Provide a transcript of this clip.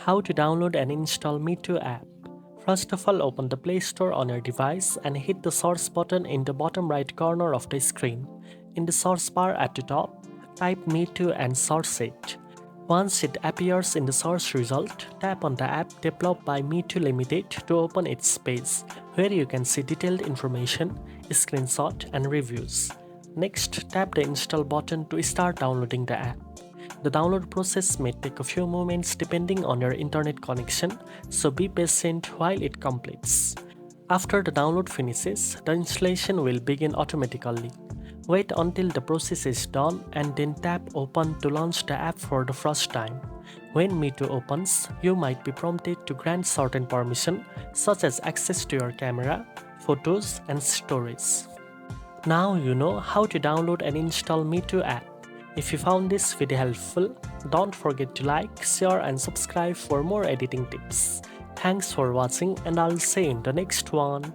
How to download and install Meitu app. First of all, open the Play Store on your device and hit the search button in the bottom right corner of the screen. In the search bar at the top, type Meitu and search it. Once it appears in the search result, tap on the app developed by Meitu Limited to open its page, where you can see detailed information, screenshot and reviews. Next, tap the install button to start downloading the app. The download process may take a few moments depending on your internet connection, so be patient while it completes. After the download finishes, the installation will begin automatically. Wait until the process is done and then tap Open to launch the app for the first time. When Meitu opens, you might be prompted to grant certain permission, such as access to your camera, photos, and storage. Now you know how to download and install Meitu app. If you found this video helpful, don't forget to like, share and subscribe for more editing tips. Thanks for watching and I'll see you in the next one.